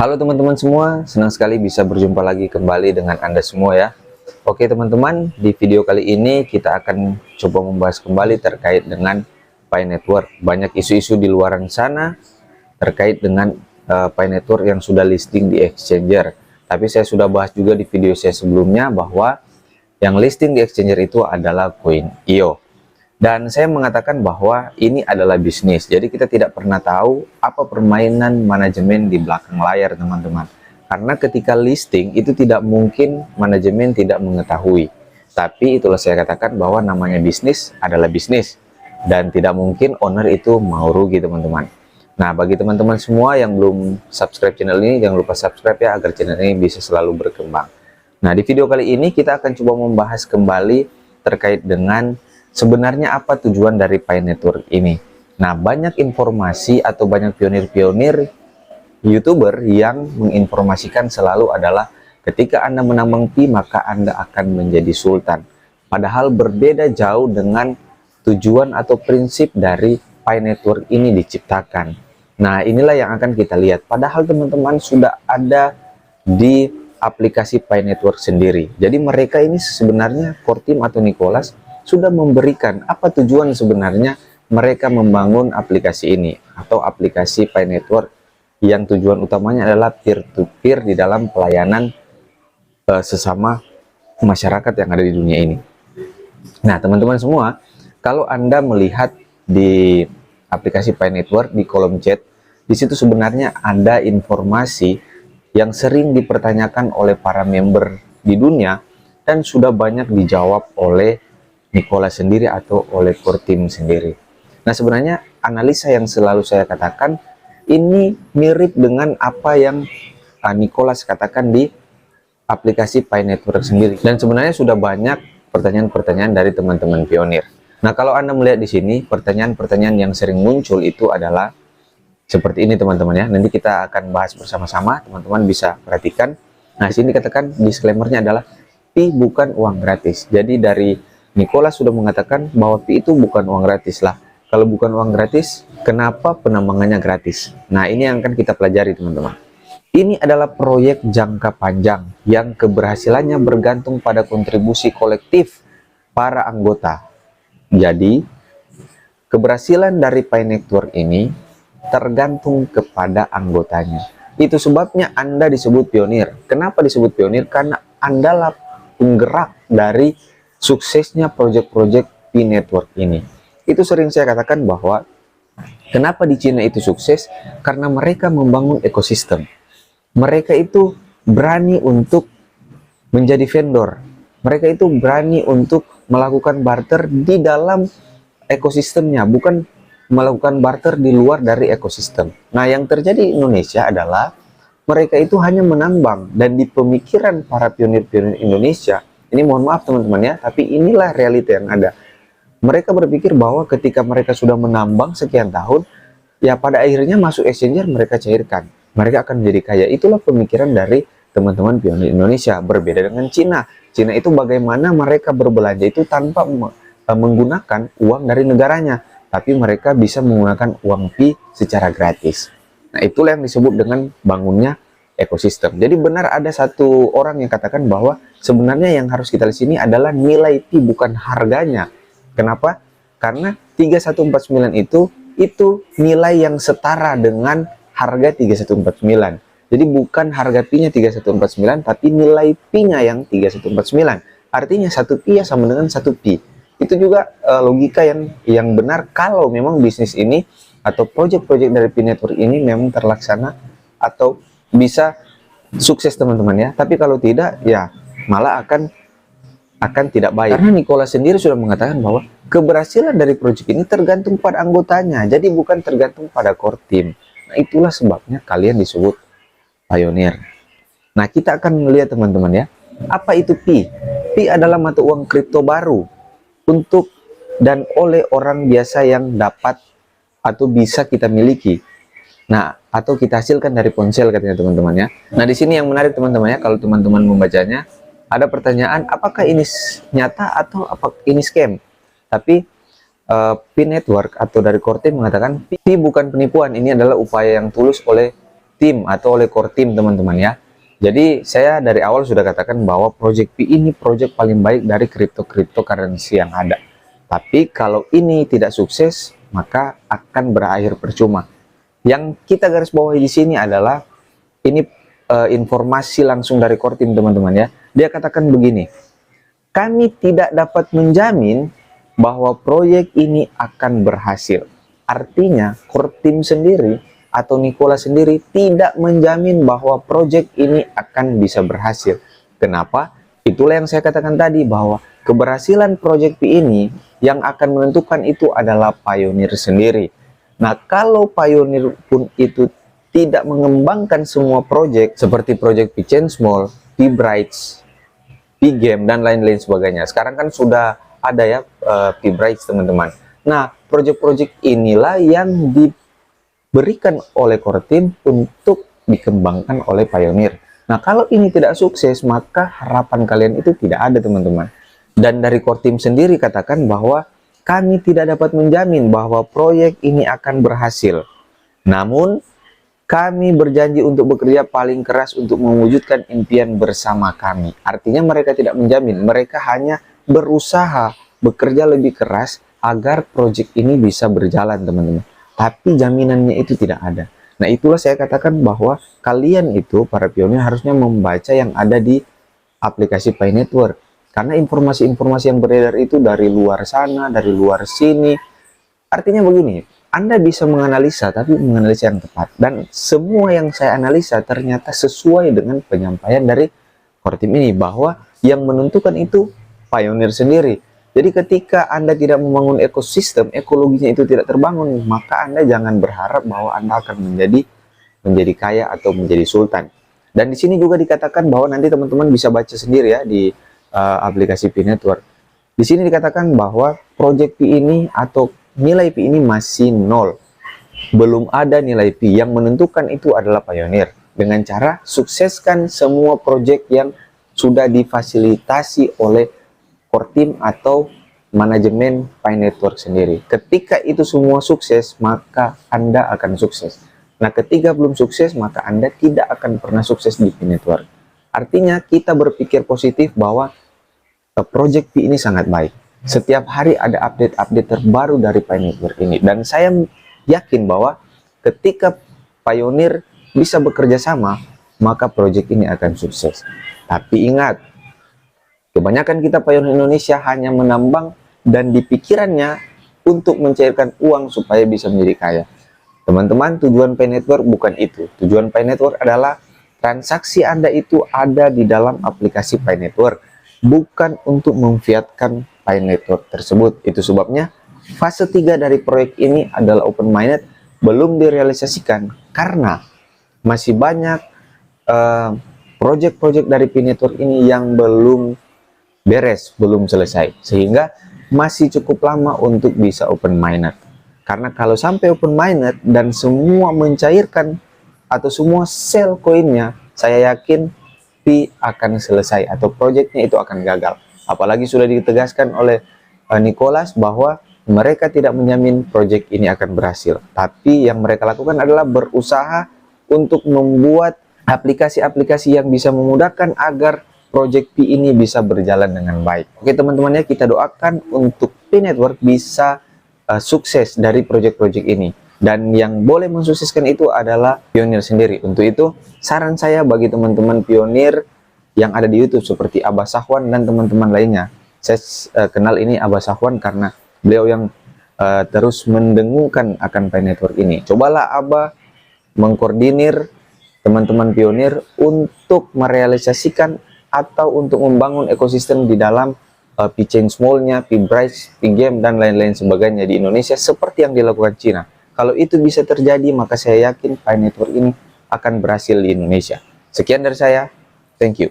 Halo teman-teman semua, senang sekali bisa berjumpa lagi kembali dengan Anda semua ya. Oke teman-teman, di video kali ini kita akan coba membahas kembali terkait dengan Pi Network. Banyak isu-isu di luaran sana terkait dengan Pi Network yang sudah listing di exchanger. Tapi saya sudah bahas juga di video saya sebelumnya bahwa yang listing di exchanger itu adalah Coin.io. Dan saya mengatakan bahwa ini adalah bisnis, jadi kita tidak pernah tahu apa permainan manajemen di belakang layar teman-teman. Karena ketika listing itu tidak mungkin manajemen tidak mengetahui. Tapi itulah saya katakan bahwa namanya bisnis adalah bisnis. Dan tidak mungkin owner itu mau rugi teman-teman. Nah bagi teman-teman semua yang belum subscribe channel ini, jangan lupa subscribe ya agar channel ini bisa selalu berkembang. Nah di video kali ini kita akan coba membahas kembali terkait dengan sebenarnya apa tujuan dari Pi Network ini. Nah, banyak informasi atau banyak pionir-pionir YouTuber yang menginformasikan selalu adalah ketika Anda menambang Pi maka Anda akan menjadi sultan. Padahal berbeda jauh dengan tujuan atau prinsip dari Pi Network ini diciptakan. Nah, inilah yang akan kita lihat. Padahal teman-teman sudah ada di aplikasi Pi Network sendiri. Jadi mereka ini sebenarnya core team atau Nicholas sudah memberikan apa tujuan sebenarnya mereka membangun aplikasi ini atau aplikasi Pi Network yang tujuan utamanya adalah peer-to-peer di dalam pelayanan sesama masyarakat yang ada di dunia ini. Nah teman-teman semua, kalau Anda melihat di aplikasi Pi Network di kolom chat, di situ sebenarnya ada informasi yang sering dipertanyakan oleh para member di dunia dan sudah banyak dijawab oleh Nicholas sendiri atau oleh core team sendiri. Nah sebenarnya analisa yang selalu saya katakan ini mirip dengan apa yang Nicholas katakan di aplikasi Pi Network sendiri. Dan sebenarnya sudah banyak pertanyaan-pertanyaan dari teman-teman pionir. Nah kalau Anda melihat di sini pertanyaan-pertanyaan yang sering muncul itu adalah seperti ini teman-teman ya. Nanti kita akan bahas bersama-sama, teman-teman bisa perhatikan. Nah sini katakan disclaimer-nya adalah Pi bukan uang gratis. Jadi dari Nicholas sudah mengatakan bahwa Pi itu bukan uang gratis lah. Kalau bukan uang gratis, kenapa penambangannya gratis? Nah, ini yang akan kita pelajari, teman-teman. Ini adalah proyek jangka panjang yang keberhasilannya bergantung pada kontribusi kolektif para anggota. Jadi, keberhasilan dari Pi Network ini tergantung kepada anggotanya. Itu sebabnya Anda disebut pionir. Kenapa disebut pionir? Karena Anda lah penggerak dari suksesnya proyek-proyek Pi Network ini. Itu sering saya katakan bahwa kenapa di Cina itu sukses, karena mereka membangun ekosistem. Mereka itu berani untuk menjadi vendor. Mereka itu berani untuk melakukan barter di dalam ekosistemnya, bukan melakukan barter di luar dari ekosistem. Nah yang terjadi di Indonesia adalah mereka itu hanya menambang, dan di pemikiran para pionir-pionir Indonesia, ini mohon maaf teman-teman ya, tapi inilah realita yang ada. Mereka berpikir bahwa ketika mereka sudah menambang sekian tahun, ya pada akhirnya masuk exchanger mereka cairkan. Mereka akan menjadi kaya. Itulah pemikiran dari teman-teman pionir Indonesia. Berbeda dengan Cina. Cina itu bagaimana mereka berbelanja itu tanpa menggunakan uang dari negaranya. Tapi mereka bisa menggunakan uang Pi secara gratis. Nah itulah yang disebut dengan bangunnya ekosistem. Jadi benar ada satu orang yang katakan bahwa sebenarnya yang harus kita lihat sini adalah nilai Pi, bukan harganya. Kenapa? Karena 3149 itu nilai yang setara dengan harga 3149. Jadi bukan harga Pi-nya 3149 tapi nilai Pi-nya yang 3149. Artinya 1 Pi ya sama dengan 1 Pi. Itu juga logika yang benar kalau memang bisnis ini atau proyek-proyek dari Pi Network ini memang terlaksana atau bisa sukses teman-teman ya. Tapi kalau tidak ya malah akan tidak baik. Karena Nicholas sendiri sudah mengatakan bahwa keberhasilan dari proyek ini tergantung pada anggotanya, jadi bukan tergantung pada core team. Nah itulah sebabnya kalian disebut pionir. Nah kita akan melihat teman-teman ya, apa itu Pi? Pi adalah mata uang kripto baru untuk dan oleh orang biasa yang dapat atau bisa kita miliki. Nah, atau kita hasilkan dari ponsel katanya teman-teman ya. Nah, di sini yang menarik teman-teman ya, kalau teman-teman membacanya, ada pertanyaan apakah ini nyata atau apa ini scam? Tapi Pi Network atau dari core team mengatakan Pi bukan penipuan, ini adalah upaya yang tulus oleh tim atau oleh core team teman-teman ya. Jadi saya dari awal sudah katakan bahwa Project Pi ini project paling baik dari cryptocurrency yang ada. Tapi kalau ini tidak sukses, maka akan berakhir percuma. Yang kita garis bawahi di sini adalah ini informasi langsung dari core team teman-teman ya. Dia katakan begini, kami tidak dapat menjamin bahwa proyek ini akan berhasil. Artinya core team sendiri atau Nikola sendiri tidak menjamin bahwa proyek ini akan bisa berhasil. Kenapa? Itulah yang saya katakan tadi, bahwa keberhasilan proyek Pi ini yang akan menentukan itu adalah Pioneer sendiri. Nah, kalau Pioneer pun itu tidak mengembangkan semua proyek seperti proyek Pi Chain Small, Pi Bright, Pi Game dan lain-lain sebagainya. Sekarang kan sudah ada ya Pi Bright teman-teman. Nah, proyek-proyek inilah yang diberikan oleh core team untuk dikembangkan oleh Pioneer. Nah, kalau ini tidak sukses, maka harapan kalian itu tidak ada teman-teman. Dan dari core team sendiri katakan bahwa kami tidak dapat menjamin bahwa proyek ini akan berhasil. Namun, kami berjanji untuk bekerja paling keras untuk mewujudkan impian bersama kami. Artinya mereka tidak menjamin, mereka hanya berusaha bekerja lebih keras agar proyek ini bisa berjalan teman-teman. Tapi jaminannya itu tidak ada. Nah, itulah saya katakan bahwa kalian itu, para pionir, harusnya membaca yang ada di aplikasi Pi Network. Karena informasi-informasi yang beredar itu dari luar sana, dari luar sini. Artinya begini, Anda bisa menganalisa, tapi menganalisa yang tepat. Dan semua yang saya analisa ternyata sesuai dengan penyampaian dari core team ini, bahwa yang menentukan itu Pioneer sendiri. Jadi ketika Anda tidak membangun ekosistem, ekologinya itu tidak terbangun, maka Anda jangan berharap bahwa Anda akan menjadi kaya atau menjadi sultan. Dan di sini juga dikatakan bahwa nanti teman-teman bisa baca sendiri ya di aplikasi Pi Network. Di sini dikatakan bahwa proyek Pi ini atau nilai Pi ini masih nol. Belum ada nilai Pi, yang menentukan itu adalah Pioneer. Dengan cara sukseskan semua proyek yang sudah difasilitasi oleh core team atau manajemen Pi Network sendiri. Ketika itu semua sukses, maka Anda akan sukses. Nah, ketika belum sukses, maka Anda tidak akan pernah sukses di Pi Network. Artinya kita berpikir positif bahwa project Pi ini sangat baik. Setiap hari ada update-update terbaru dari Pi Network ini. Dan saya yakin bahwa ketika Pioneer bisa bekerja sama, maka project ini akan sukses. Tapi ingat, kebanyakan kita Pioneer Indonesia hanya menambang dan di pikirannya untuk mencairkan uang supaya bisa menjadi kaya. Teman-teman, tujuan Pi Network bukan itu. Tujuan Pi Network adalah transaksi Anda itu ada di dalam aplikasi Pi Network, bukan untuk memfiatkan Pi Network tersebut. Itu sebabnya fase 3 dari proyek ini adalah open mainnet, belum direalisasikan karena masih banyak proyek-proyek dari Pi Network ini yang belum beres, belum selesai, sehingga masih cukup lama untuk bisa open mainnet. Karena kalau sampai open mainnet dan semua mencairkan atau semua sell koinnya, saya yakin Pi akan selesai atau proyeknya itu akan gagal. Apalagi sudah ditegaskan oleh Nicholas bahwa mereka tidak menjamin proyek ini akan berhasil, tapi yang mereka lakukan adalah berusaha untuk membuat aplikasi-aplikasi yang bisa memudahkan agar proyek Pi ini bisa berjalan dengan baik. Oke teman-teman ya, kita doakan untuk Pi Network bisa sukses dari proyek-proyek ini. Dan yang boleh mensukseskan itu adalah Pioneer sendiri. Untuk itu, saran saya bagi teman-teman Pioneer yang ada di YouTube seperti Abah Sahwan dan teman-teman lainnya. Saya kenal ini Abah Sahwan karena beliau yang terus mendengungkan akan Pi Network ini. Cobalah Abah mengkoordinir teman-teman Pioneer untuk merealisasikan atau untuk membangun ekosistem di dalam Pi Chain Small-nya, Pi Bright, Pi Game, dan lain-lain sebagainya di Indonesia seperti yang dilakukan Cina. Kalau itu bisa terjadi, maka saya yakin Pi Network ini akan berhasil di Indonesia. Sekian dari saya, thank you.